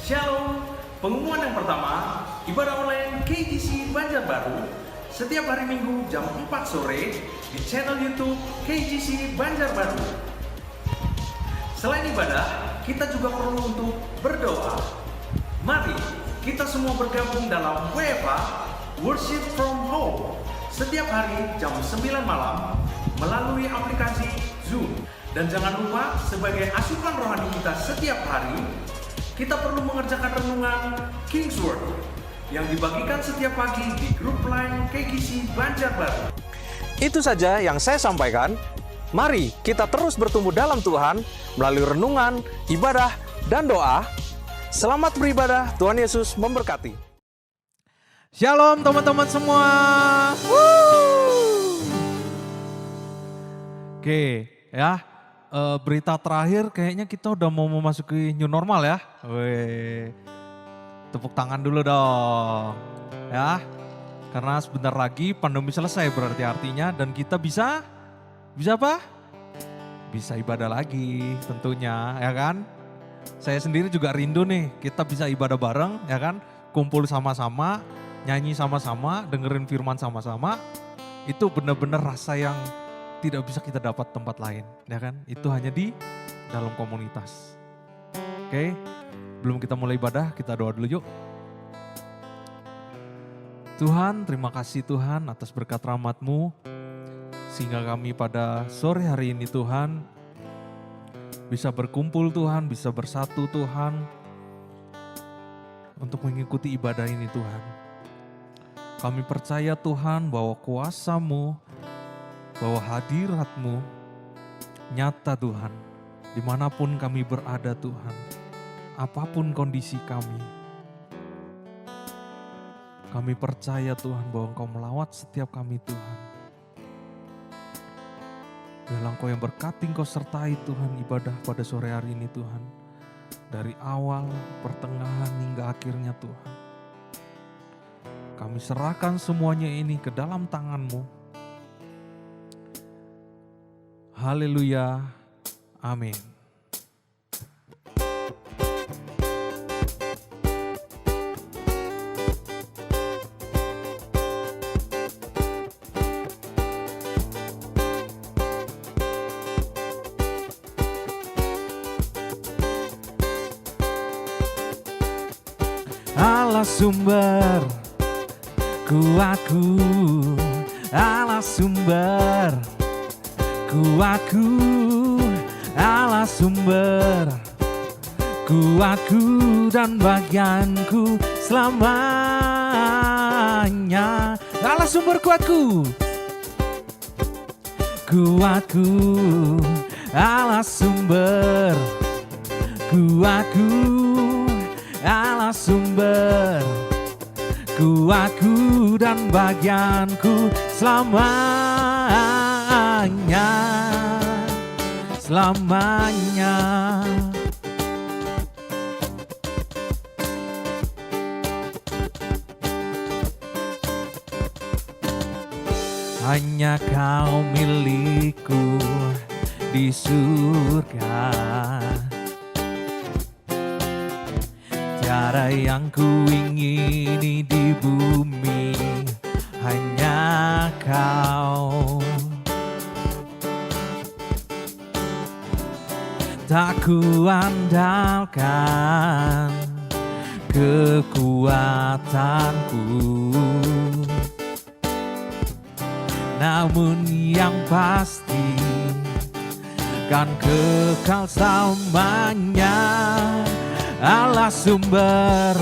Shalom, pengumuman yang pertama, ibadah online KGC Banjarbaru setiap hari Minggu jam 4 sore di channel YouTube KGC Banjarbaru. Selain ibadah, kita juga perlu untuk berdoa. Mari kita semua bergabung dalam WFH, Worship from Home, setiap hari jam 9 malam melalui aplikasi Zoom. Dan jangan lupa, sebagai asupan rohani kita setiap hari, kita perlu mengerjakan renungan King's Word yang dibagikan setiap pagi di grup line KGC Banjarbaru. Itu saja yang saya sampaikan. Mari kita terus bertumbuh dalam Tuhan melalui renungan, ibadah, dan doa. Selamat beribadah, Tuhan Yesus memberkati. Shalom teman-teman semua. Oke ya, berita terakhir kayaknya kita udah mau memasuki new normal ya. Weh, tepuk tangan dulu dong ya. Karena sebentar lagi pandemi selesai, berarti artinya dan kita bisa apa? Bisa ibadah lagi tentunya ya kan. Saya sendiri juga rindu nih, kita bisa ibadah bareng ya kan. Kumpul sama-sama, nyanyi sama-sama, dengerin firman sama-sama. Itu benar-benar rasa yang tidak bisa kita dapat tempat lain ya kan. Itu hanya di dalam komunitas. Oke, belum kita mulai ibadah, kita doa dulu yuk. Tuhan, terima kasih Tuhan atas berkat rahmat-Mu, sehingga kami pada sore hari ini Tuhan, bisa berkumpul Tuhan, bisa bersatu Tuhan, untuk mengikuti ibadah ini Tuhan. Kami percaya Tuhan bahwa kuasa-Mu, bahwa hadirat-Mu nyata Tuhan, dimanapun kami berada Tuhan, apapun kondisi kami. Kami percaya Tuhan bahwa Engkau melawat setiap kami Tuhan. Biarlah Engkau yang berkati, Engkau sertai Tuhan ibadah pada sore hari ini Tuhan. Dari awal, pertengahan hingga akhirnya Tuhan. Kami serahkan semuanya ini ke dalam tangan-Mu. Haleluya, amin. Allah sumber kuatku, Allah sumber kuatku, Allah sumber kuatku dan bagianku selamanya. Allah sumber kuatku, kuatku, Allah sumber kuatku, Allah sumber kuatku dan bagianku selamanya, selamanya. Hanya Kau milikku di surga, tiada yang ku ingini di bumi, hanya Kau. Tak ku andalkan kekuatanku, namun yang pasti kan kekal selamanya. Allah sumber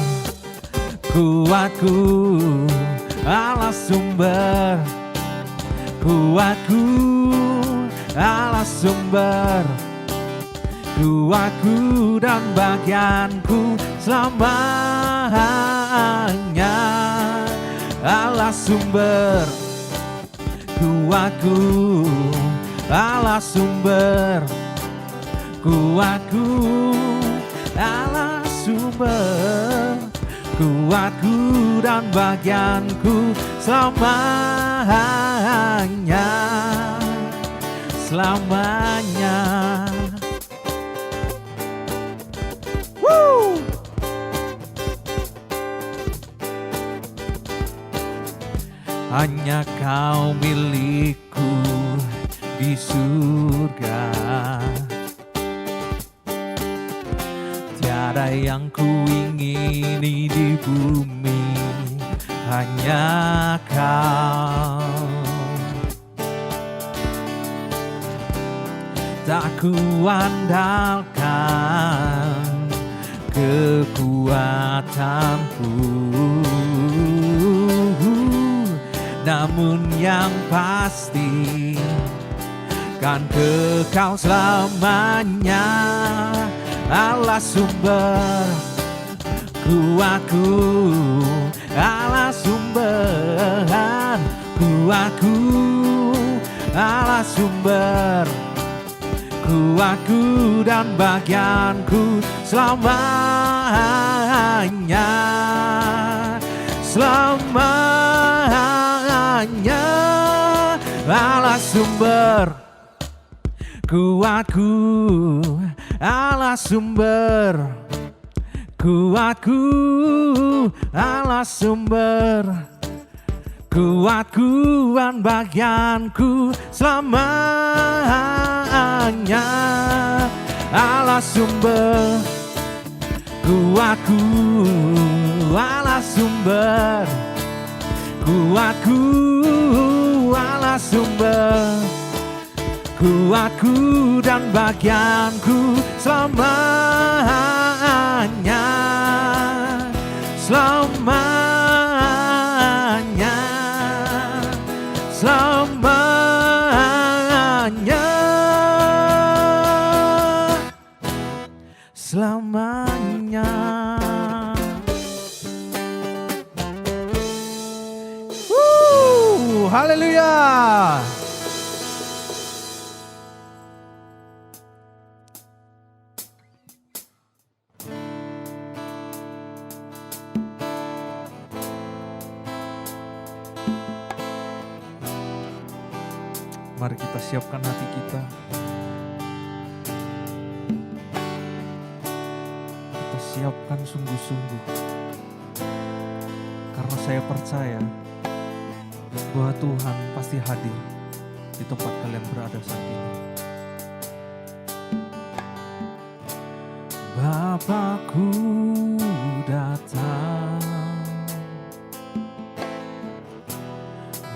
kuatku, Allah sumber kuatku, Allah sumber kuatku dan bagianku selamanya. Allah sumber kuatku, Allah sumber kuatku, Allah sumber kuatku dan bagianku selamanya, selamanya. hanya Kau milikku di surga. Tiada yang ku ingini di bumi, hanya Kau. Tak ku andalkan kekuatanku, namun yang pasti kan kekal selamanya. Allah sumber kuatku, Allah sumber kuatku, Allah sumber kuatku dan bagianku selamanya, selamanya. Allah sumber kuatku, Allah sumber kuatku, Allah sumber kuatku dan bagianku selamanya. Allah sumber kuatku, Allah sumber kuatku, Allah sumber kuatku dan bagianku selamanya, selamanya, selamanya, selamanya. Haleluya. Mari kita siapkan hati kita. Kita siapkan sungguh-sungguh. Karena saya percaya bahwa Tuhan pasti hadir di tempat kalian berada saat ini. Bapakku datang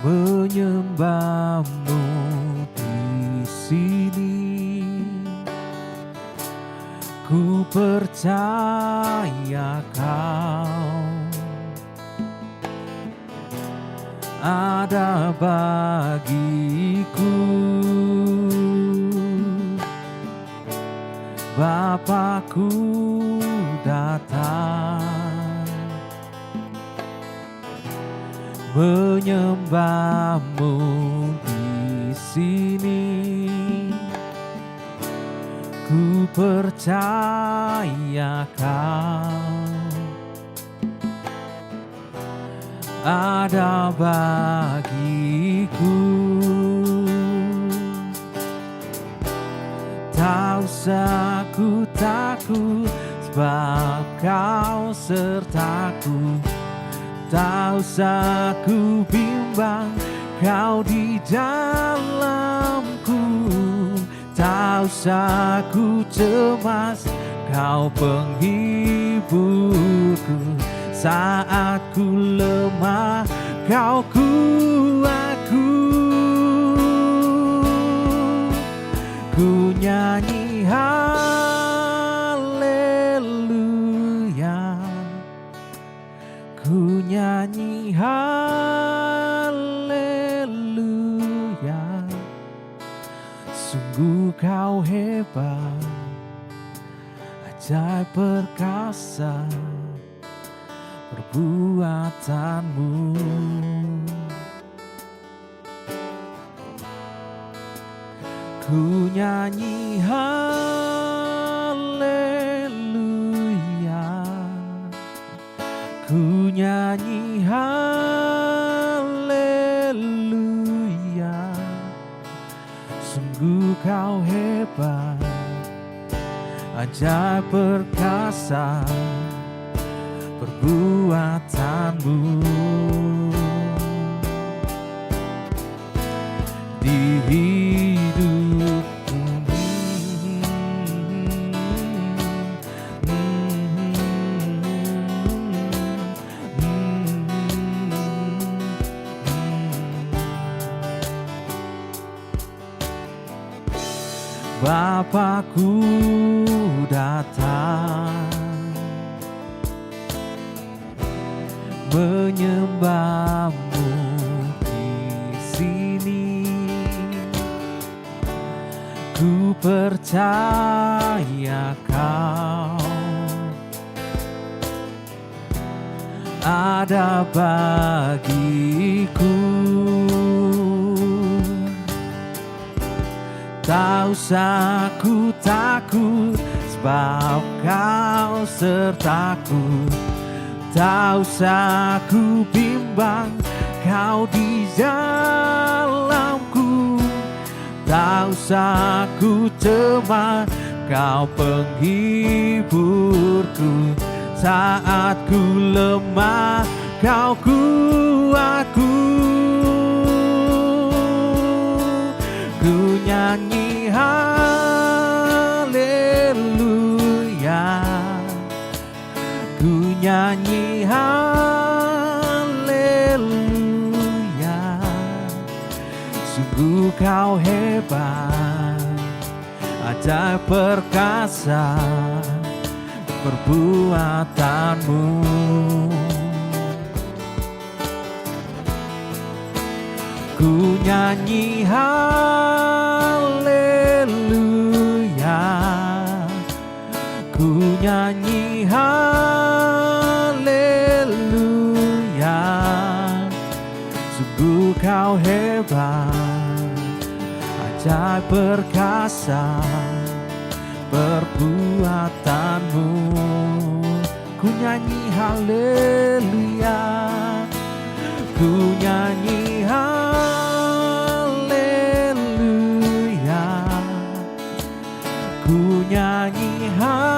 menyembahmu di sini. Ku percaya Kau ada bagiku. Bapakku datang menyembahmu di sini. Ku percaya Kau ada bagiku. Tak usah ku takut sebab Kau sertaku. Tak usah ku bimbang, Kau di dalamku. Tak usah ku cemas, Kau penghiburku. Saat ku lemah, Kau kuatku. Ku nyanyi haleluya, ku nyanyi haleluya. Sungguh Kau hebat, ajaib perkasa perbuatanmu. Ku nyanyi haleluya, ku nyanyi haleluya. Sungguh Kau hebat, ajaib perkasa perbuatanmu. hidupku. Bapakku datang menyembahmu di sini. Ku percaya kau ada bagiku. Tak usah ku takut sebab kau sertaku. Tak usah ku bimbang, kau di dalamku. Tak usah ku cemas, kau penghiburku. Saat ku lemah, kau kuatku. Ku nyanyi haleluya, ku nyanyi haleluya. Sungguh kau hebat, ajaib perkasa perbuatanmu. Ku nyanyi haleluya, ku nyanyi haleluya. Sungguh kau hebat, ajaib perkasa perbuatanmu. Ku nyanyi haleluya, ku nyanyi haleluya, ku nyanyi haleluya.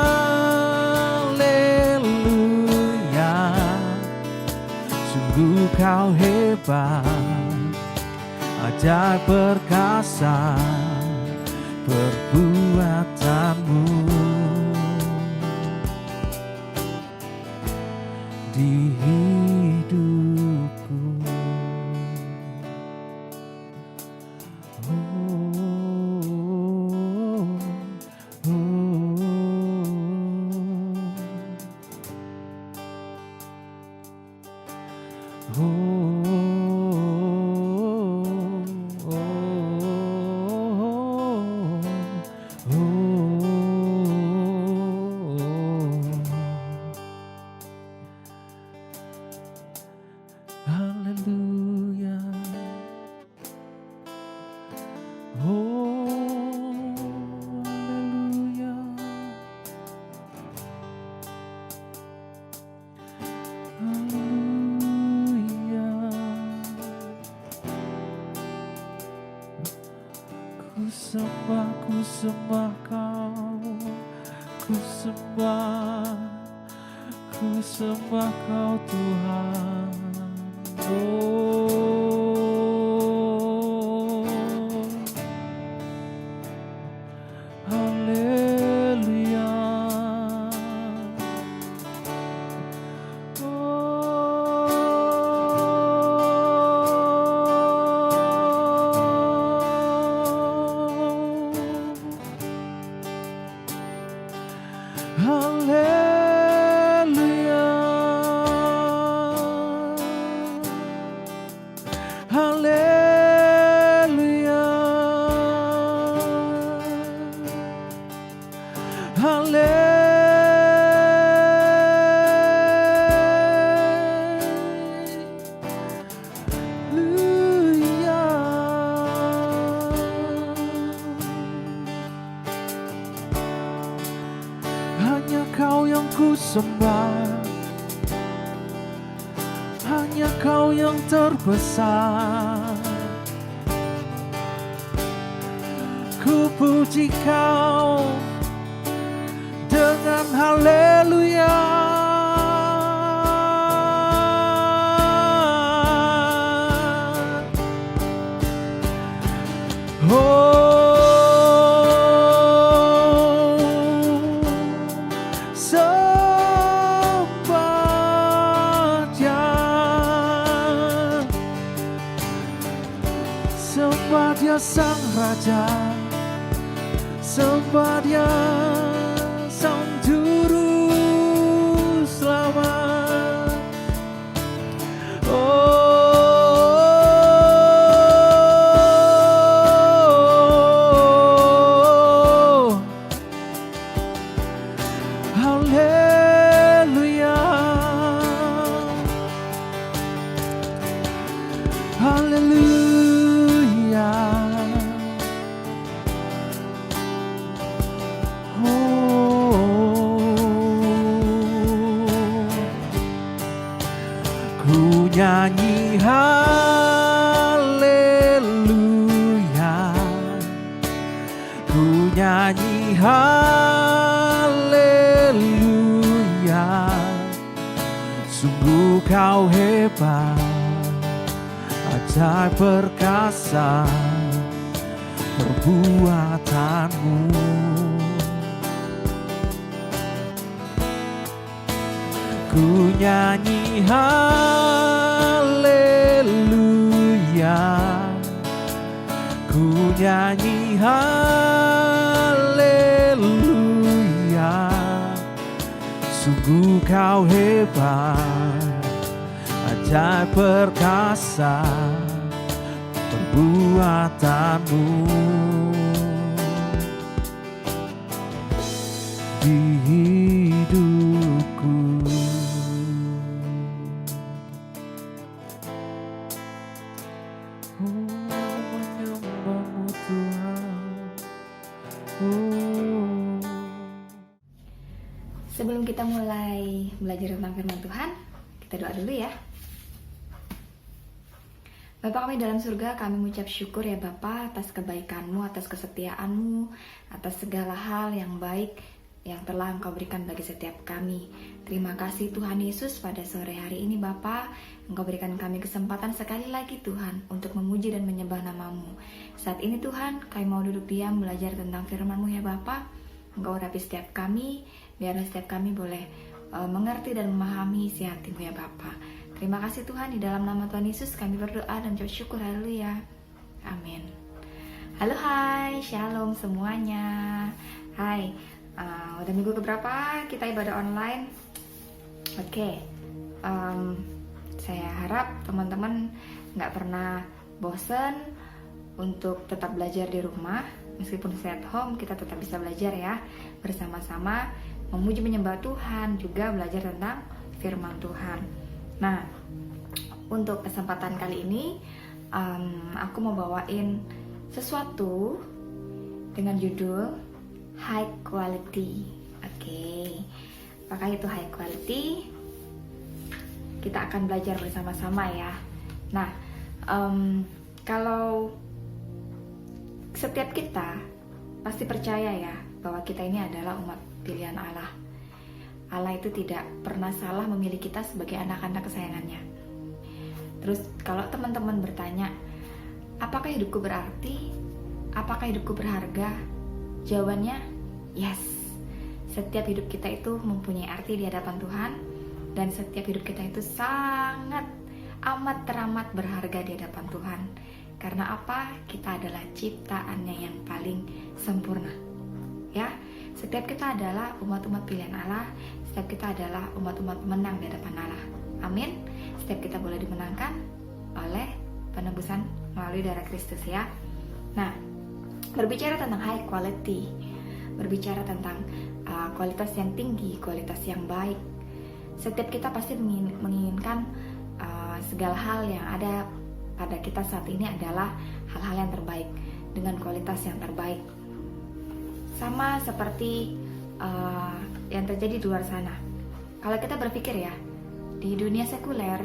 Sungguh kau hebat, ajaib perkasa perbuatanmu. Di hidupku. Haleluya. Haleluya. Haleluya. Ku sembah kau, ku sembah kau Tuhan. Oh, haleluya. Haleluya. Haleluya. Haleluya. Hanya kau yang ku sembah, hanya kau yang terbesar. Ku puji kau dengan haleluya. sembah Dia, sembah Dia Sang Raja, sembah Dia Sang Juru Selamat. Oh, haleluya, haleluya. Ku nyanyi haleluya, ku nyanyi haleluya. Sungguh kau hebat, ajaib perkasa perbuatanmu. Ku nyanyi haleluya, ku nyanyi haleluya. Sungguh kau hebat, ajaib perkasa perbuatanmu. Di hidupku menyembahmu Tuhan. Sebelum kita mulai belajar tentang firman Tuhan, kita doa dulu ya. Bapa kami dalam surga, kami mengucap syukur ya Bapa atas kebaikan-Mu, atas kesetiaan-Mu, atas segala hal yang baik yang telah Engkau berikan bagi setiap kami. Terima kasih Tuhan Yesus, pada sore hari ini Bapa, Engkau berikan kami kesempatan sekali lagi Tuhan untuk memuji dan menyembah nama-Mu. Saat ini Tuhan, kami mau duduk diam belajar tentang firman-Mu ya Bapa. Engkau urapi setiap kami, biarlah setiap kami boleh mengerti dan memahami isi hati-Mu ya Bapa. Terima kasih Tuhan, di dalam nama Tuhan Yesus kami berdoa dan bersyukur, haleluya, amin. Halo, hai, shalom semuanya. Hai, udah minggu keberapa kita ibadah online? Oke, saya harap teman-teman gak pernah bosen untuk tetap belajar di rumah. Meskipun stay at home, kita tetap bisa belajar ya, bersama-sama memuji menyembah Tuhan, juga belajar tentang firman Tuhan. Nah, untuk kesempatan kali ini aku mau bawain sesuatu dengan judul high quality. Oke. Apakah itu high quality? Kita akan belajar bersama-sama ya. Nah, kalau setiap kita pasti percaya ya bahwa kita ini adalah umat pilihan Allah. Allah itu tidak pernah salah memilih kita sebagai anak-anak kesayangannya. Terus kalau teman-teman bertanya, apakah hidupku berarti? Apakah hidupku berharga? Jawabannya, yes. Setiap hidup kita itu mempunyai arti di hadapan Tuhan, dan setiap hidup kita itu sangat amat teramat berharga di hadapan Tuhan. Karena apa? Kita adalah ciptaannya yang paling sempurna. Ya, setiap kita adalah umat-umat pilihan Allah. Setiap kita adalah umat-umat menang di hadapan Allah. Amin. Setiap kita boleh dimenangkan oleh penebusan melalui darah Kristus ya. Nah, berbicara tentang high quality, berbicara tentang kualitas yang tinggi, kualitas yang baik. Setiap kita pasti menginginkan segala hal yang ada pada kita saat ini adalah hal-hal yang terbaik dengan kualitas yang terbaik. Sama seperti yang terjadi di luar sana. Kalau kita berpikir ya, di dunia sekuler,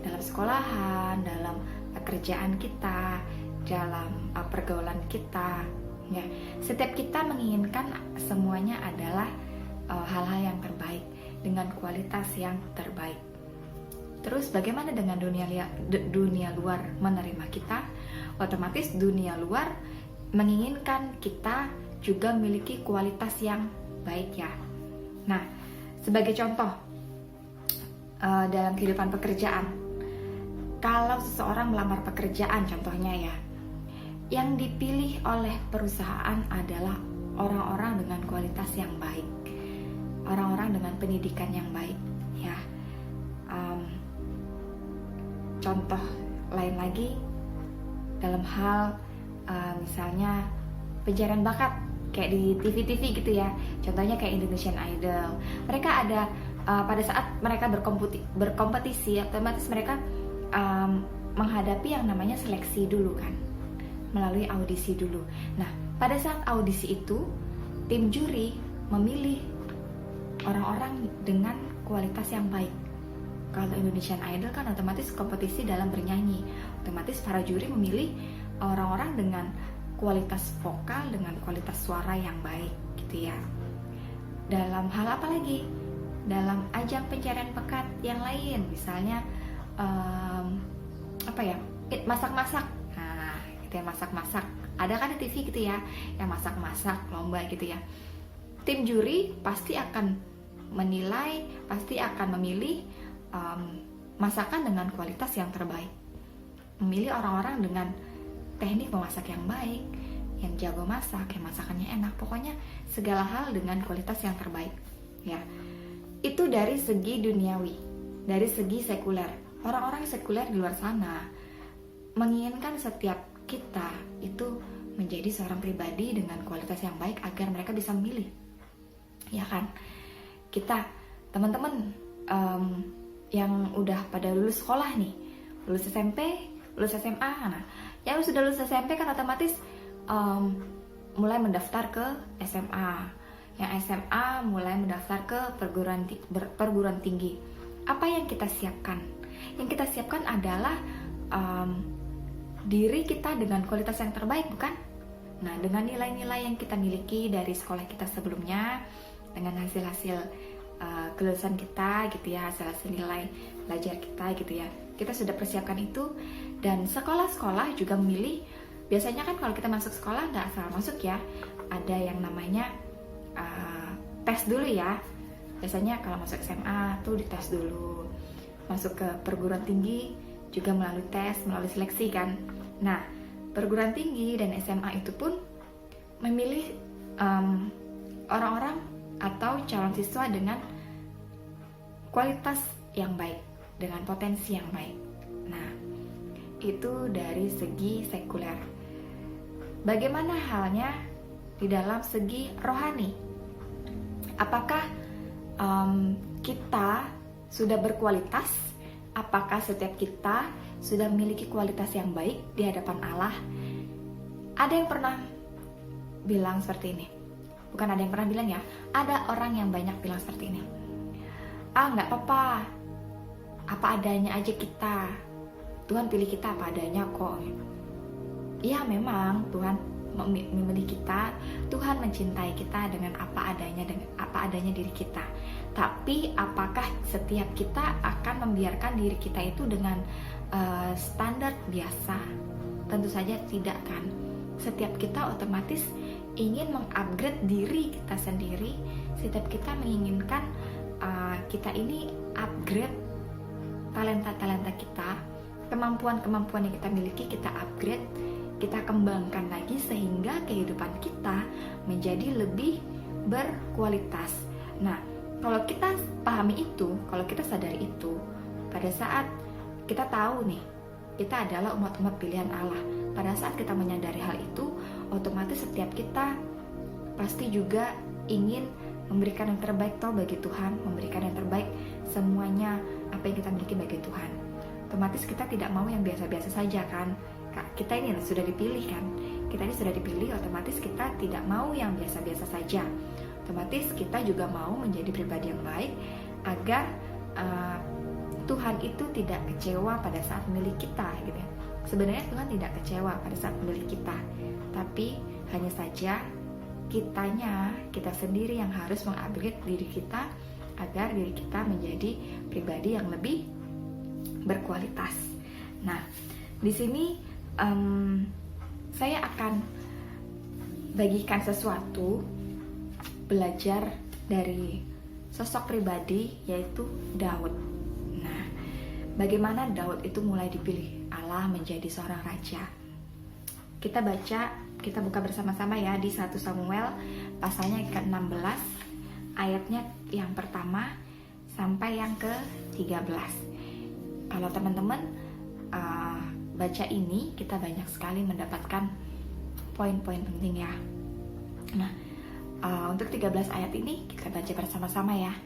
dalam sekolahan, dalam pekerjaan kita, dalam pergaulan kita, ya, setiap kita menginginkan semuanya adalah hal-hal yang terbaik dengan kualitas yang terbaik. Terus bagaimana dengan dunia luar menerima kita? Otomatis dunia luar menginginkan kita juga memiliki kualitas yang baik ya. Nah, Sebagai contoh, dalam kehidupan pekerjaan, kalau seseorang melamar pekerjaan contohnya ya, yang dipilih oleh perusahaan adalah orang-orang dengan kualitas yang baik, orang-orang dengan pendidikan yang baik ya. Contoh lain lagi dalam hal misalnya pencarian bakat kayak di TV-TV gitu ya, contohnya kayak Indonesian Idol. Mereka ada pada saat mereka berkompetisi, otomatis mereka menghadapi yang namanya seleksi dulu kan, melalui audisi dulu. Nah, pada saat audisi itu tim juri memilih orang-orang dengan kualitas yang baik. Kalau Indonesian Idol kan otomatis kompetisi dalam bernyanyi, otomatis para juri memilih orang-orang dengan kualitas vokal, dengan kualitas suara yang baik gitu ya. Dalam hal apa lagi? Dalam ajang pencarian bakat yang lain, misalnya masak-masak. Nah, itu yang masak-masak. Ada kan di TV gitu ya, yang masak-masak lomba gitu ya. Tim juri pasti akan menilai, pasti akan memilih masakan dengan kualitas yang terbaik, memilih orang-orang dengan teknik memasak yang baik, yang jago masak, yang masakannya enak, pokoknya segala hal dengan kualitas yang terbaik ya. Itu dari segi duniawi. Dari segi sekuler, orang-orang sekuler di luar sana menginginkan setiap kita itu menjadi seorang pribadi dengan kualitas yang baik agar mereka bisa memilih ya kan. Kita teman-teman yang udah pada lulus sekolah nih, lulus SMP, lulus SMA. Nah, yang sudah lulus SMP kan otomatis mulai mendaftar ke SMA. Yang SMA mulai mendaftar ke perguruan tinggi. Apa yang kita siapkan? Yang kita siapkan adalah diri kita dengan kualitas yang terbaik, bukan? Nah, dengan nilai-nilai yang kita miliki dari sekolah kita sebelumnya, dengan hasil-hasil kelulusan kita gitu ya, hasil-hasil nilai belajar kita gitu ya, kita sudah persiapkan itu. Dan sekolah-sekolah juga memilih, biasanya kan kalau kita masuk sekolah nggak asal masuk ya, ada yang namanya tes dulu ya. Biasanya kalau masuk SMA tuh dites dulu, masuk ke perguruan tinggi juga melalui tes, melalui seleksi kan. Nah, perguruan tinggi dan SMA itu pun memilih orang-orang atau calon siswa dengan kualitas yang baik, dengan potensi yang baik. Nah, itu dari segi sekuler. Bagaimana halnya di dalam segi rohani? Apakah kita sudah berkualitas? Apakah setiap kita sudah memiliki kualitas yang baik di hadapan Allah? Ada yang pernah bilang seperti ini. Bukan ada yang pernah bilang ya, ada orang yang banyak bilang seperti ini. Nggak apa-apa, apa adanya aja kita. Tuhan pilih kita apa adanya kok. Iya memang Tuhan memilih kita, Tuhan mencintai kita dengan apa adanya diri kita. Tapi apakah setiap kita akan membiarkan diri kita itu dengan standar biasa? Tentu saja tidak kan. Setiap kita otomatis ingin mengupgrade diri kita sendiri. Setiap kita menginginkan kita ini upgrade talenta-talenta kita, kemampuan-kemampuan yang kita miliki kita upgrade, kita kembangkan lagi sehingga kehidupan kita menjadi lebih berkualitas. Nah, kalau kita pahami itu, kalau kita sadari itu, pada saat kita tahu nih, kita adalah umat-umat pilihan Allah. Pada saat kita menyadari hal itu, otomatis setiap kita pasti juga ingin memberikan yang terbaik bagi Tuhan, memberikan yang terbaik semuanya apa yang kita miliki bagi Tuhan. Otomatis kita tidak mau yang biasa-biasa saja kan. Kita ini sudah dipilih kan. Kita ini sudah dipilih, otomatis kita tidak mau yang biasa-biasa saja. Otomatis kita juga mau menjadi pribadi yang baik agar Tuhan itu tidak kecewa pada saat memilih kita gitu ya. Sebenarnya Tuhan tidak kecewa pada saat memilih kita, tapi hanya saja kita sendiri yang harus mengupgrade diri kita agar diri kita menjadi pribadi yang lebih berkualitas. Nah, di sini saya akan bagikan sesuatu, belajar dari sosok pribadi yaitu Daud. Nah, bagaimana Daud itu mulai dipilih Allah menjadi seorang raja? Kita buka bersama-sama ya di 1 Samuel pasalnya ke-16 ayatnya yang pertama sampai yang ke-13. Kalau teman-teman baca ini, kita banyak sekali mendapatkan poin-poin penting ya. Nah, untuk 13 ayat ini kita baca bersama-sama ya.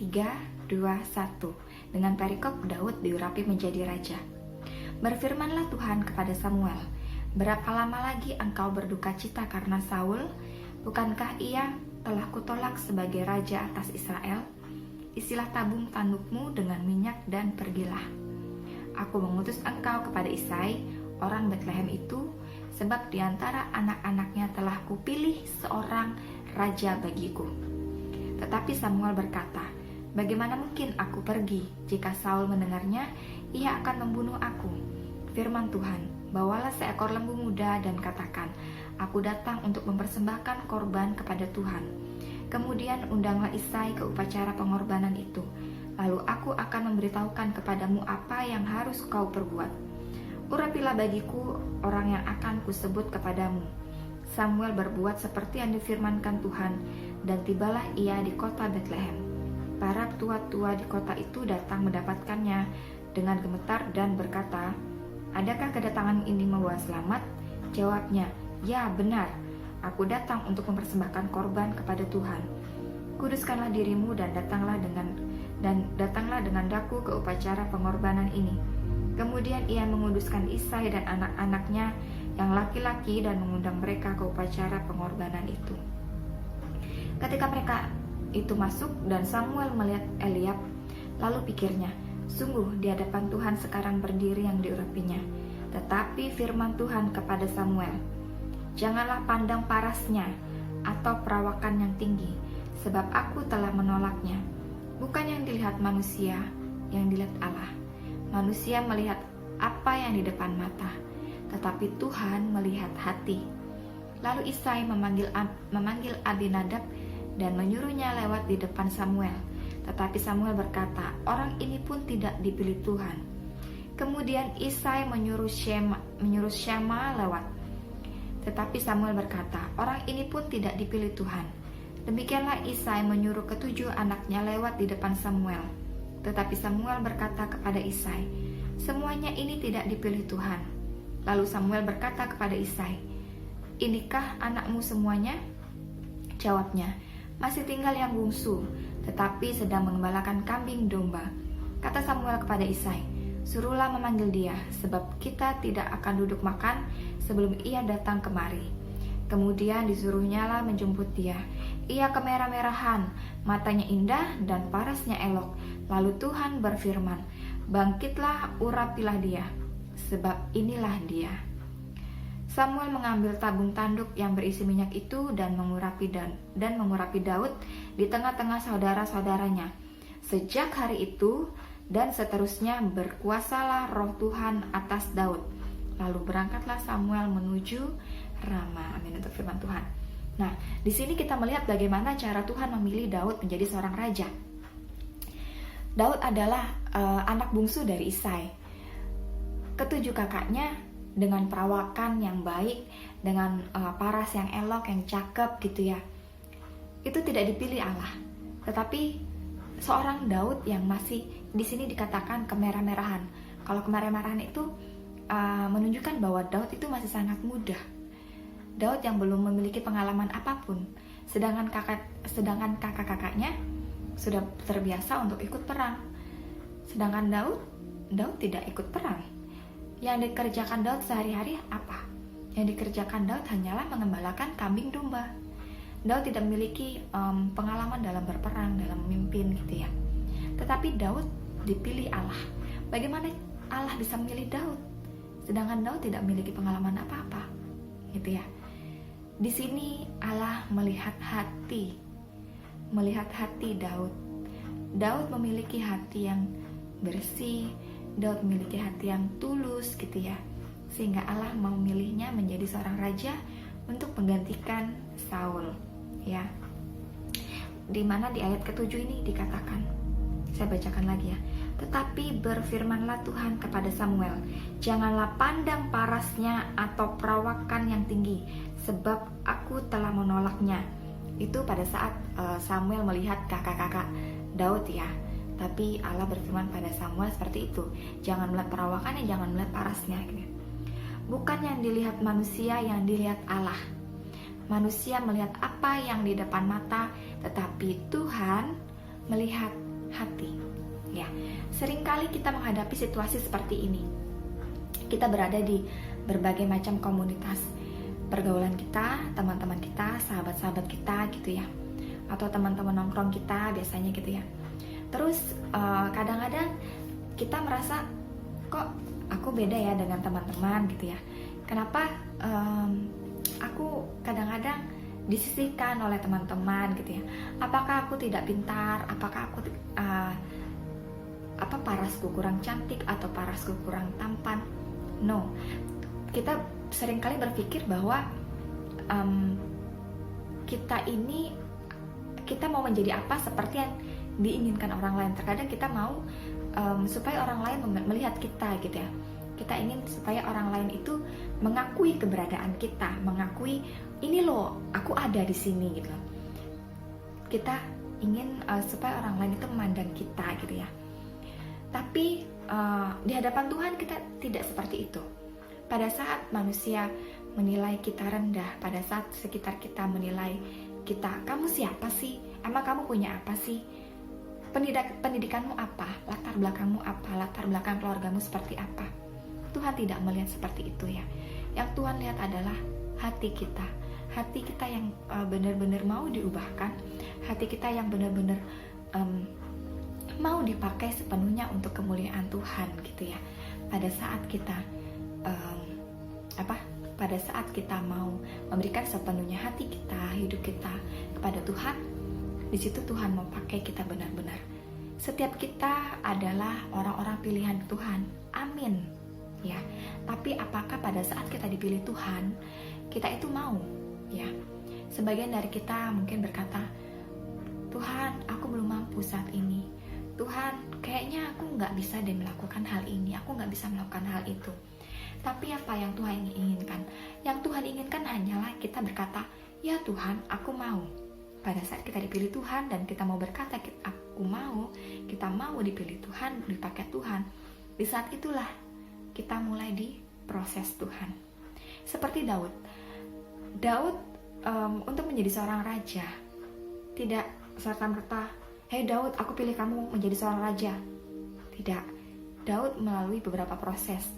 3, 2, 1. Dengan perikop Daud diurapi menjadi raja. Berfirmanlah Tuhan kepada Samuel, berapa lama lagi engkau berduka cita karena Saul? Bukankah ia telah kutolak sebagai raja atas Israel? Isilah tabung tandukmu dengan minyak dan pergilah. Aku mengutus engkau kepada Isai, orang Betlehem itu, sebab di antara anak-anaknya telah kupilih seorang raja bagiku. Tetapi Samuel berkata, bagaimana mungkin aku pergi? Jika Saul mendengarnya, ia akan membunuh aku. Firman Tuhan, bawalah seekor lembu muda dan katakan, aku datang untuk mempersembahkan korban kepada Tuhan. Kemudian undanglah Isai ke upacara pengorbanan itu. Lalu aku akan memberitahukan kepadamu apa yang harus kau perbuat. Urapilah bagiku orang yang akan kusebut kepadamu. Samuel berbuat seperti yang difirmankan Tuhan, dan tibalah ia di kota Betlehem. Para tua-tua di kota itu datang mendapatkannya dengan gemetar dan berkata, adakah kedatanganmu ini membawa selamat? Jawabnya, ya benar, aku datang untuk mempersembahkan korban kepada Tuhan. Kuduskanlah dirimu dan datanglah dengan daku ke upacara pengorbanan ini. Kemudian ia menguduskan Isai dan anak-anaknya yang laki-laki dan mengundang mereka ke upacara pengorbanan itu. Ketika mereka itu masuk dan Samuel melihat Eliab, lalu pikirnya, sungguh di hadapan Tuhan sekarang berdiri yang diurapinya. Tetapi firman Tuhan kepada Samuel, janganlah pandang parasnya atau perawakan yang tinggi, sebab aku telah menolaknya. Bukan yang dilihat manusia, yang dilihat Allah. Manusia melihat apa yang di depan mata, tetapi Tuhan melihat hati. Lalu Isai memanggil Abinadab dan menyuruhnya lewat di depan Samuel. Tetapi Samuel berkata, orang ini pun tidak dipilih Tuhan. Kemudian Isai menyuruh Syama lewat. Tetapi Samuel berkata, orang ini pun tidak dipilih Tuhan. Demikianlah Isai menyuruh ketujuh anaknya lewat di depan Samuel. Tetapi Samuel berkata kepada Isai, semuanya ini tidak dipilih Tuhan. Lalu Samuel berkata kepada Isai, inikah anakmu semuanya? Jawabnya, masih tinggal yang bungsu, tetapi sedang mengembalakan kambing domba. Kata Samuel kepada Isai, suruhlah memanggil dia, sebab kita tidak akan duduk makan sebelum ia datang kemari. Kemudian disuruhnyalah menjemput dia. Ia kemerah-merahan, matanya indah dan parasnya elok. Lalu Tuhan berfirman, bangkitlah, urapilah dia, sebab inilah dia. Samuel mengambil tabung tanduk yang berisi minyak itu dan mengurapi Daud di tengah-tengah saudara-saudaranya. Sejak hari itu dan seterusnya berkuasalah roh Tuhan atas Daud. Lalu berangkatlah Samuel menuju Rama. Amin untuk firman Tuhan. Nah, di sini kita melihat bagaimana cara Tuhan memilih Daud menjadi seorang raja. Daud adalah anak bungsu dari Isai. Ketujuh kakaknya dengan perawakan yang baik, dengan paras yang elok, yang cakep gitu ya. Itu tidak dipilih Allah. Tetapi seorang Daud yang masih di sini dikatakan kemerah-merahan. Kalau kemerah-merahan itu menunjukkan bahwa Daud itu masih sangat muda. Daud yang belum memiliki pengalaman apapun, sedangkan kakak-kakaknya sudah terbiasa untuk ikut perang. Sedangkan Daud tidak ikut perang. Yang dikerjakan Daud sehari-hari apa? Yang dikerjakan Daud hanyalah mengembalakan kambing domba. Daud tidak memiliki pengalaman dalam berperang, dalam memimpin gitu ya. Tetapi Daud dipilih Allah. Bagaimana Allah bisa memilih Daud? Sedangkan Daud tidak memiliki pengalaman apa-apa, gitu ya. Di sini Allah melihat hati Daud. Daud memiliki hati yang bersih, Daud memiliki hati yang tulus gitu ya. Sehingga Allah memilihnya menjadi seorang raja untuk menggantikan Saul, ya. di mana di ayat ke-7 ini dikatakan, saya bacakan lagi ya. Tetapi berfirmanlah Tuhan kepada Samuel, janganlah pandang parasnya atau perawakan yang tinggi, sebab aku telah menolaknya. Itu pada saat Samuel melihat kakak-kakak Daud ya. Tapi Allah berfirman pada Samuel seperti itu, jangan melihat perawakannya, jangan melihat parasnya gitu. Bukan yang dilihat manusia, yang dilihat Allah. Manusia melihat apa yang di depan mata, tetapi Tuhan melihat hati. Ya, seringkali kita menghadapi situasi seperti ini. Kita berada di berbagai macam komunitas, pergaulan kita, teman-teman kita, sahabat-sahabat kita gitu ya, atau teman-teman nongkrong kita biasanya gitu ya. Terus kadang-kadang kita merasa kok aku beda ya dengan teman-teman gitu ya. Kenapa aku kadang-kadang disisihkan oleh teman-teman gitu ya? Apakah aku tidak pintar? Apakah aku parasku kurang cantik atau parasku kurang tampan? No, kita seringkali berpikir bahwa kita mau menjadi apa seperti yang diinginkan orang lain. Terkadang kita mau supaya orang lain melihat kita gitu ya. Kita ingin supaya orang lain itu mengakui keberadaan kita, mengakui ini loh, aku ada di sini gitu loh. Kita ingin supaya orang lain itu memandang kita gitu ya. Tapi di hadapan Tuhan kita tidak seperti itu. Pada saat manusia menilai kita rendah, pada saat sekitar kita menilai kita, kamu siapa sih? Emang kamu punya apa sih? Pendidikanmu apa? Latar belakangmu apa? Latar belakang keluargamu seperti apa? Tuhan tidak melihat seperti itu ya. Yang Tuhan lihat adalah hati kita. Hati kita yang benar-benar mau diubahkan. Hati kita yang benar-benar mau dipakai sepenuhnya untuk kemuliaan Tuhan gitu ya. Pada saat kita pada saat kita mau memberikan sepenuhnya hati kita, hidup kita kepada Tuhan, di situ Tuhan mau pakai kita benar-benar. Setiap kita adalah orang-orang pilihan Tuhan. Amin. Ya. Tapi apakah pada saat kita dipilih Tuhan, kita itu mau? Ya. Sebagian dari kita mungkin berkata, Tuhan, aku belum mampu saat ini. Tuhan, kayaknya aku nggak bisa deh melakukan hal ini. Aku nggak bisa melakukan hal itu. Tapi apa yang Tuhan inginkan? Yang Tuhan inginkan hanyalah kita berkata, ya Tuhan, aku mau. Pada saat kita dipilih Tuhan dan kita mau berkata, aku mau, kita mau dipilih Tuhan, dipakai Tuhan. Di saat itulah kita mulai diproses Tuhan. Seperti Daud. Untuk menjadi seorang raja, tidak serta-merta, hei Daud, aku pilih kamu menjadi seorang raja. Tidak. Daud melalui beberapa proses.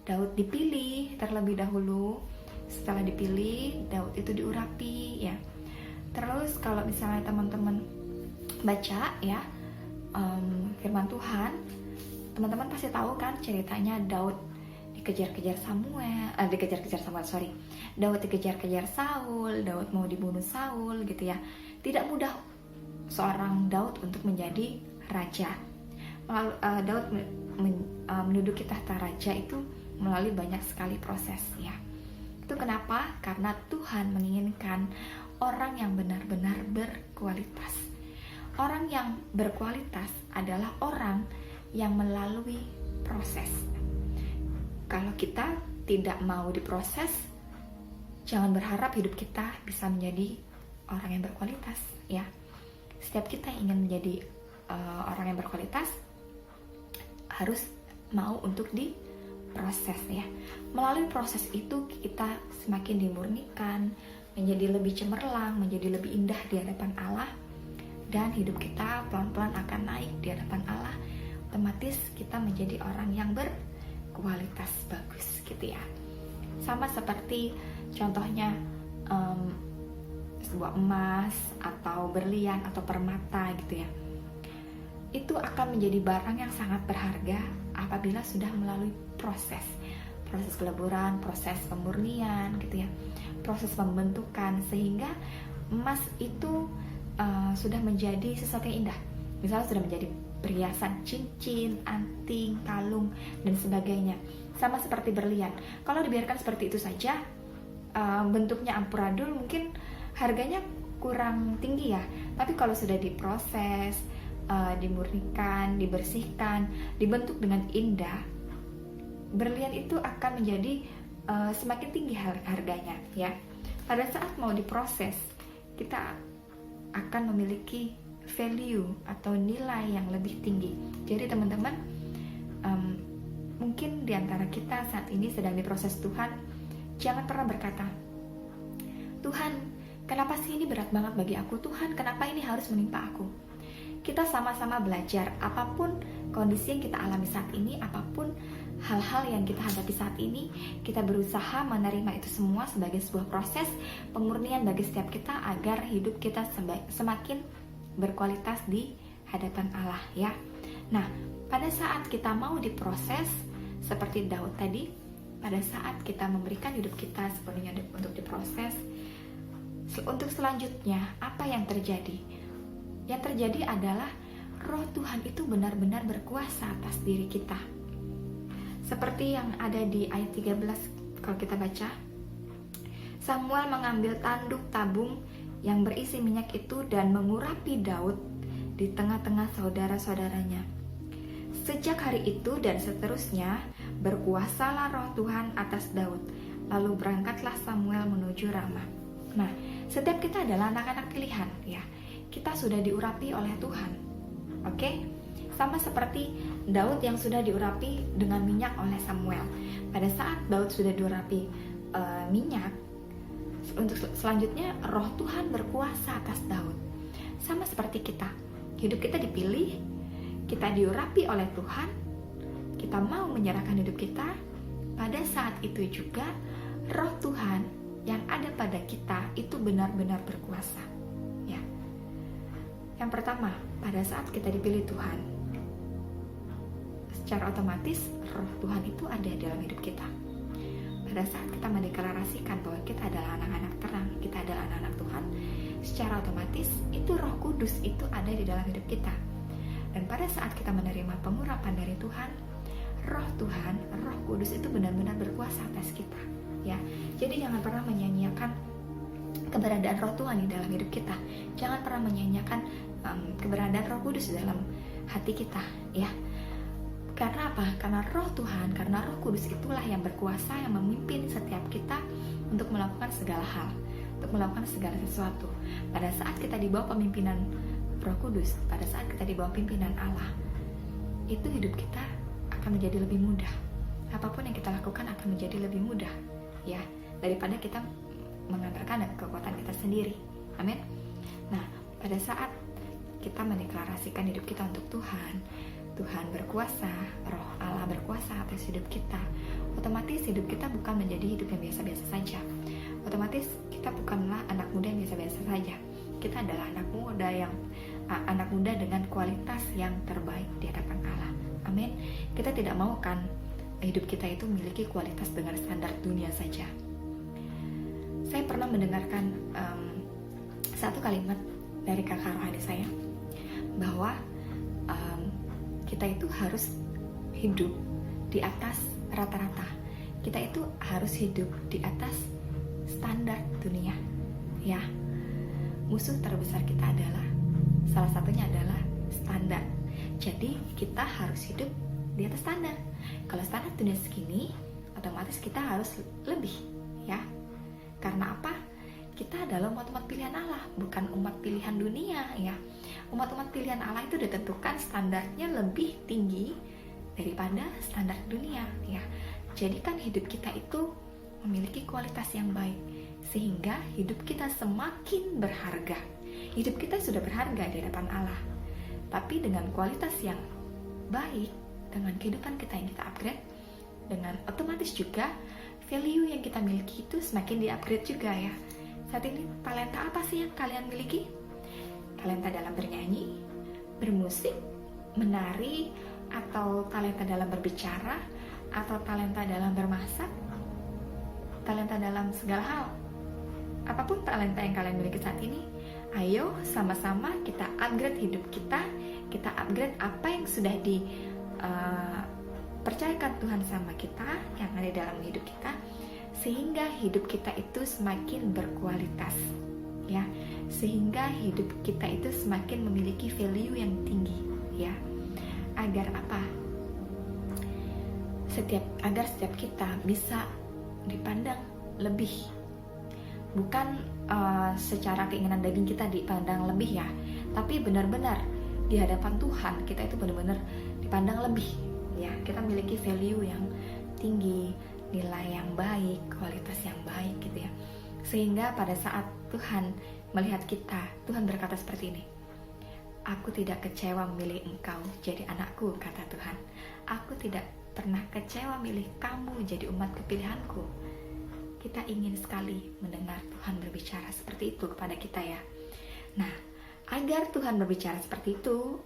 Daud dipilih terlebih dahulu. Setelah dipilih, Daud itu diurapi ya. Terus kalau misalnya teman-teman baca ya firman Tuhan, teman-teman pasti tahu kan ceritanya Daud dikejar-kejar Daud dikejar-kejar Saul, Daud mau dibunuh Saul gitu ya. Tidak mudah seorang Daud untuk menjadi raja. Daud menduduki tahta raja itu melalui banyak sekali proses ya. Itu kenapa? Karena Tuhan menginginkan orang yang benar-benar berkualitas. Orang yang berkualitas adalah orang yang melalui proses. Kalau kita tidak mau diproses, jangan berharap hidup kita bisa menjadi orang yang berkualitas ya. Setiap kita yang ingin menjadi orang yang berkualitas harus mau untuk diproses ya. Melalui proses itu kita semakin dimurnikan, menjadi lebih cemerlang, menjadi lebih indah di hadapan Allah, dan hidup kita pelan-pelan akan naik di hadapan Allah. Otomatis kita menjadi orang yang berkualitas bagus gitu ya. Sama seperti contohnya sebuah emas atau berlian atau permata gitu ya. Itu akan menjadi barang yang sangat berharga apabila sudah melalui proses peleburan, proses pemurnian gitu ya, proses pembentukan, sehingga emas itu sudah menjadi sesuatu yang indah. Misalnya sudah menjadi perhiasan, cincin, anting, kalung, dan sebagainya. Sama seperti berlian. Kalau dibiarkan seperti itu saja, bentuknya amburadul, mungkin harganya kurang tinggi ya. Tapi kalau sudah diproses, dimurnikan, dibersihkan, dibentuk dengan indah, berlian itu akan menjadi semakin tinggi harganya ya. Pada saat mau diproses, kita akan memiliki value atau nilai yang lebih tinggi. Jadi teman-teman, mungkin diantara kita saat ini sedang diproses Tuhan, jangan pernah berkata, Tuhan, kenapa sih ini berat banget bagi aku? Tuhan, kenapa ini harus menimpa aku? Kita sama-sama belajar, apapun kondisi yang kita alami saat ini, apapun hal-hal yang kita hadapi saat ini, kita berusaha menerima itu semua sebagai sebuah proses pemurnian bagi setiap kita agar hidup kita semakin berkualitas di hadapan Allah ya. Nah, pada saat kita mau diproses seperti Daud tadi, pada saat kita memberikan hidup kita sepenuhnya untuk diproses, untuk selanjutnya apa yang terjadi? Yang terjadi adalah Roh Tuhan itu benar-benar berkuasa atas diri kita. Seperti yang ada di ayat 13 kalau kita baca, Samuel mengambil tanduk tabung yang berisi minyak itu dan mengurapi Daud di tengah-tengah saudara-saudaranya. Sejak hari itu dan seterusnya berkuasalah Roh Tuhan atas Daud. Lalu berangkatlah Samuel menuju Ramah. Nah, setiap kita adalah anak-anak pilihan ya. Kita sudah diurapi oleh Tuhan. Oke? Sama seperti Daud yang sudah diurapi dengan minyak oleh Samuel. Pada saat Daud sudah diurapi minyak, untuk selanjutnya Roh Tuhan berkuasa atas Daud. Sama seperti kita, hidup kita dipilih, kita diurapi oleh Tuhan, kita mau menyerahkan hidup kita. Pada saat itu juga Roh Tuhan yang ada pada kita itu benar-benar berkuasa. Ya. Yang pertama, pada saat kita dipilih Tuhan, secara otomatis Roh Tuhan itu ada dalam hidup kita. Pada saat kita mendeklarasikan bahwa kita adalah anak-anak terang, kita adalah anak-anak Tuhan, secara otomatis itu Roh Kudus itu ada di dalam hidup kita. Dan pada saat kita menerima pengurapan dari Tuhan, Roh Tuhan, Roh Kudus itu benar-benar berkuasa atas kita. Ya, jadi jangan pernah menyanyiakan keberadaan Roh Tuhan di dalam hidup kita. Jangan pernah menyanyiakan keberadaan Roh Kudus di dalam hati kita. Ya. Karena apa? Karena Roh Tuhan, karena Roh Kudus itulah yang berkuasa, yang memimpin setiap kita untuk melakukan segala hal, untuk melakukan segala sesuatu. Pada saat kita di bawah pemimpinan Roh Kudus, pada saat kita di bawah pimpinan Allah, itu hidup kita akan menjadi lebih mudah. Apapun yang kita lakukan akan menjadi lebih mudah, ya, daripada kita mengandalkan kekuatan kita sendiri. Amin. Nah, pada saat kita mendeklarasikan hidup kita untuk Tuhan, Tuhan berkuasa, Roh Allah berkuasa atas hidup kita, otomatis hidup kita bukan menjadi hidup yang biasa-biasa saja. Otomatis kita bukanlah anak muda yang biasa-biasa saja. Kita adalah anak muda dengan kualitas yang terbaik di hadapan Allah. Amin. Kita tidak mau kan hidup kita itu memiliki kualitas dengan standar dunia saja. Saya pernah mendengarkan satu kalimat dari kakak rohani saya, bahwa kita itu harus hidup di atas rata-rata. Kita itu harus hidup di atas standar dunia. Ya, musuh terbesar kita adalah, salah satunya adalah standar. Jadi kita harus hidup di atas standar. Kalau standar dunia segini, otomatis kita harus lebih, ya. Karena apa? Kita adalah umat-umat pilihan Allah, bukan umat pilihan dunia, ya. Umat-umat pilihan Allah itu ditentukan standarnya lebih tinggi daripada standar dunia, ya. Jadi kan hidup kita itu memiliki kualitas yang baik, sehingga hidup kita semakin berharga. Hidup kita sudah berharga di hadapan Allah, tapi dengan kualitas yang baik, dengan kehidupan kita yang kita upgrade, dengan otomatis juga value yang kita miliki itu semakin di-upgrade juga, ya. Saat ini talenta apa sih yang kalian miliki? Talenta dalam bernyanyi, bermusik, menari, atau talenta dalam berbicara, atau talenta dalam bermasak, talenta dalam segala hal. Apapun talenta yang kalian miliki saat ini, ayo sama-sama kita upgrade hidup kita upgrade apa yang sudah dipercayakan Tuhan sama kita, yang ada dalam hidup kita, sehingga hidup kita itu semakin berkualitas, ya, sehingga hidup kita itu semakin memiliki value yang tinggi, ya. Agar apa? Agar setiap kita bisa dipandang lebih, bukan secara keinginan daging kita dipandang lebih ya, tapi benar-benar di hadapan Tuhan kita itu benar-benar dipandang lebih, ya. Kita memiliki value yang tinggi, nilai yang baik, kualitas yang baik gitu ya. Sehingga pada saat Tuhan melihat kita, Tuhan berkata seperti ini, "Aku tidak kecewa memilih engkau jadi anakku," kata Tuhan. "Aku tidak pernah kecewa milih kamu jadi umat kepilihanku." Kita ingin sekali mendengar Tuhan berbicara seperti itu kepada kita ya. Nah, agar Tuhan berbicara seperti itu,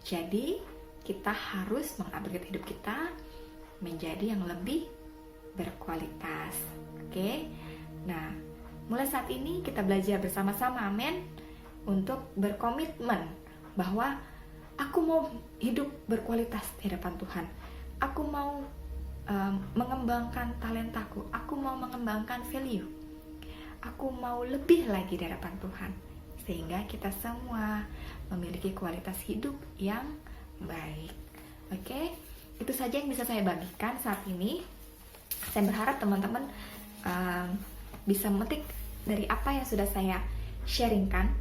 jadi kita harus mengupgrade hidup kita menjadi yang lebih berkualitas. Oke? Nah, mulai saat ini kita belajar bersama-sama, amin, untuk berkomitmen bahwa aku mau hidup berkualitas di hadapan Tuhan. Aku mau mengembangkan talentaku, aku mau mengembangkan value, aku mau lebih lagi di hadapan Tuhan, sehingga kita semua memiliki kualitas hidup yang baik. Oke, itu saja yang bisa saya bagikan saat ini. Saya berharap teman-teman bisa memetik dari apa yang sudah saya sharingkan.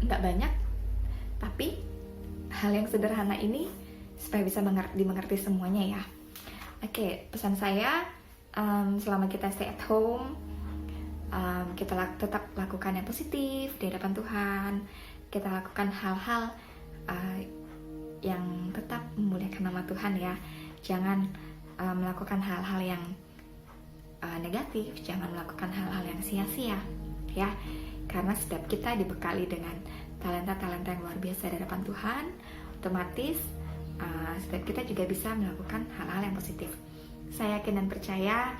Nggak banyak, tapi hal yang sederhana ini supaya bisa dimengerti semuanya ya. Oke, pesan saya, selama kita stay at home, kita tetap lakukan yang positif di hadapan Tuhan. Kita lakukan hal-hal yang tetap memuliakan nama Tuhan ya. Jangan melakukan hal-hal yang negatif, jangan melakukan hal-hal yang sia-sia ya. Karena setiap kita dibekali dengan talenta-talenta yang luar biasa di hadapan Tuhan, otomatis setiap kita juga bisa melakukan hal-hal yang positif. Saya yakin dan percaya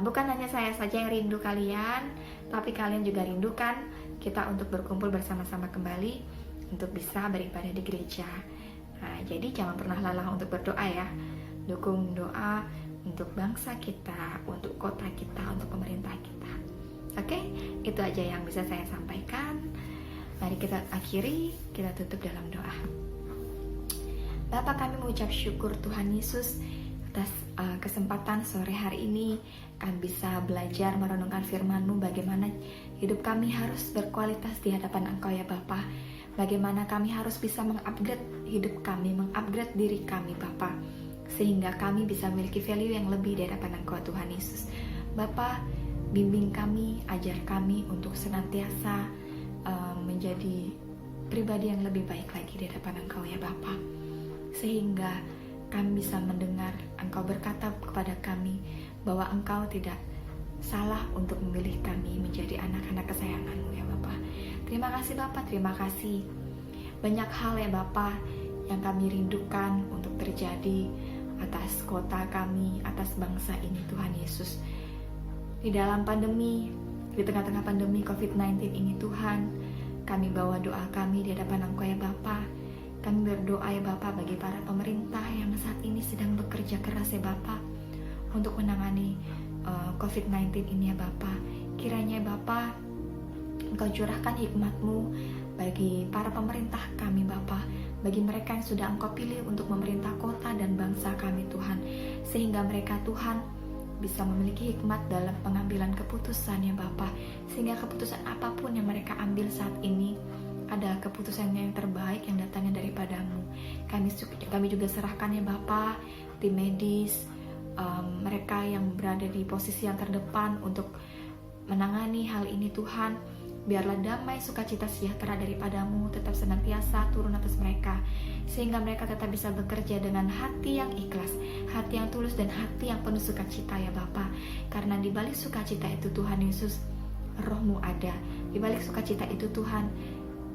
bukan hanya saya saja yang rindu kalian, tapi kalian juga rindukan kita untuk berkumpul bersama-sama kembali untuk bisa beribadah di gereja. Nah, jadi jangan pernah lelah untuk berdoa ya. Dukung doa untuk bangsa kita, untuk kota kita, untuk pemerintah kita. Oke, itu aja yang bisa saya sampaikan. Mari kita akhiri, kita tutup dalam doa. Bapa, kami mengucap syukur Tuhan Yesus atas kesempatan sore hari ini kami bisa belajar merenungkan firman-Mu, bagaimana hidup kami harus berkualitas di hadapan Engkau ya Bapa. Bagaimana kami harus bisa mengupgrade hidup kami, mengupgrade diri kami Bapa, sehingga kami bisa memiliki value yang lebih di hadapan Engkau Tuhan Yesus. Bapa, bimbing kami, ajar kami untuk senantiasa menjadi pribadi yang lebih baik lagi di hadapan Engkau ya Bapa, sehingga kami bisa mendengar Engkau berkata kepada kami bahwa Engkau tidak salah untuk memilih kami menjadi anak-anak kesayangan-Mu ya Bapa. Terima kasih Bapa, terima kasih. Banyak hal ya Bapa yang kami rindukan untuk terjadi atas kota kami, atas bangsa ini Tuhan Yesus. Di dalam pandemi, di tengah-tengah pandemi COVID-19 ini Tuhan, kami bawa doa kami di hadapan Engkau ya Bapa. Kami berdoa ya Bapa bagi para pemerintah yang saat ini sedang bekerja keras ya Bapa untuk menangani COVID-19 ini ya Bapa. Kiranya Bapa Engkau curahkan hikmat-Mu bagi para pemerintah kami Bapa, bagi mereka yang sudah Engkau pilih untuk memerintah kota dan bangsa kami Tuhan, sehingga mereka Tuhan bisa memiliki hikmat dalam pengambilan keputusan ya Bapa, sehingga keputusan apapun yang mereka ambil saat ini adalah keputusan yang terbaik yang datangnya daripada-Mu. Kami juga serahkan ya Bapa tim medis, mereka yang berada di posisi yang terdepan untuk menangani hal ini Tuhan. Biarlah damai, sukacita, sejahtera daripada-Mu tetap senantiasa turun atas mereka, sehingga mereka tetap bisa bekerja dengan hati yang ikhlas, hati yang tulus, dan hati yang penuh sukacita ya Bapa. Karena di balik sukacita itu Tuhan Yesus, Roh-Mu ada. Di balik sukacita itu Tuhan,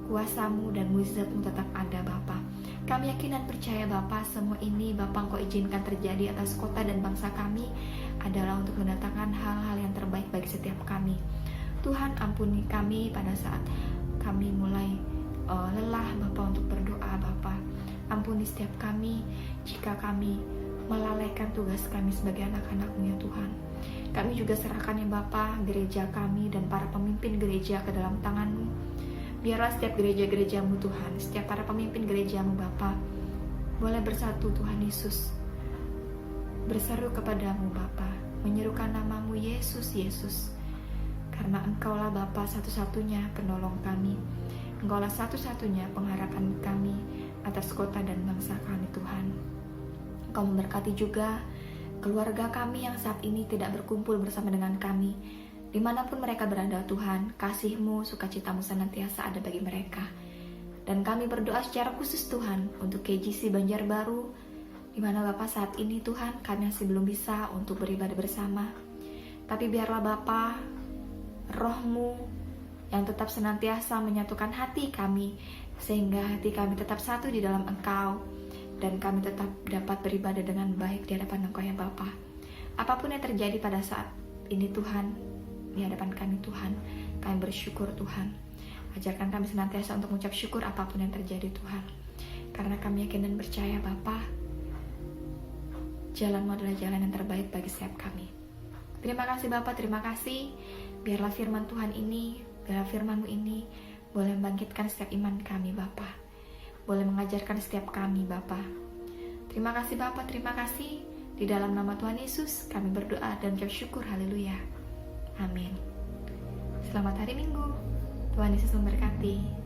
kuasa-Mu dan mujizat-Mu tetap ada Bapa. Kami yakin dan percaya Bapa, semua ini Bapa Engkau izinkan terjadi atas kota dan bangsa kami adalah untuk mendatangkan hal-hal yang terbaik bagi setiap kami. Tuhan, ampuni kami pada saat kami mulai lelah Bapa untuk berdoa Bapa. Ampuni setiap kami jika kami melalaikan tugas kami sebagai anak-anak-Mu ya Tuhan. Kami juga serahkan ya Bapa, gereja kami dan para pemimpin gereja ke dalam tangan-Mu. Biarlah setiap gereja-gerejamu Tuhan, setiap para pemimpin gerejamu Bapa, boleh bersatu Tuhan Yesus, berseru kepadamu Bapa, menyerukan namamu Yesus, Yesus. Karena Engkaulah Bapa satu-satunya penolong kami, Engkaulah satu-satunya pengharapan kami atas kota dan bangsa kami Tuhan. Engkau memberkati juga keluarga kami yang saat ini tidak berkumpul bersama dengan kami. Dimanapun mereka berada Tuhan, kasih-Mu, sukacita-Mu senantiasa ada bagi mereka. Dan kami berdoa secara khusus Tuhan untuk KGC Banjarbaru, di mana Bapak saat ini Tuhan kami masih belum bisa untuk beribadah bersama. Tapi biarlah Bapa, Roh-Mu yang tetap senantiasa menyatukan hati kami, sehingga hati kami tetap satu di dalam Engkau, dan kami tetap dapat beribadah dengan baik di hadapan Engkau ya Bapa. Apapun yang terjadi pada saat ini Tuhan, di hadapan kami Tuhan, kami bersyukur Tuhan. Ajarkan kami senantiasa untuk mengucap syukur apapun yang terjadi Tuhan. Karena kami yakin dan percaya Bapa, jalan-Mu adalah jalan yang terbaik bagi setiap kami. Terima kasih Bapa, terima kasih. Biarlah firman Tuhan ini, biarlah firman-Mu ini boleh membangkitkan setiap iman kami Bapa, boleh mengajarkan setiap kami Bapa. Terima kasih Bapa, terima kasih. Di dalam nama Tuhan Yesus kami berdoa dan ucap syukur, haleluya. Amin. Selamat hari Minggu. Tuhan Yesus memberkati.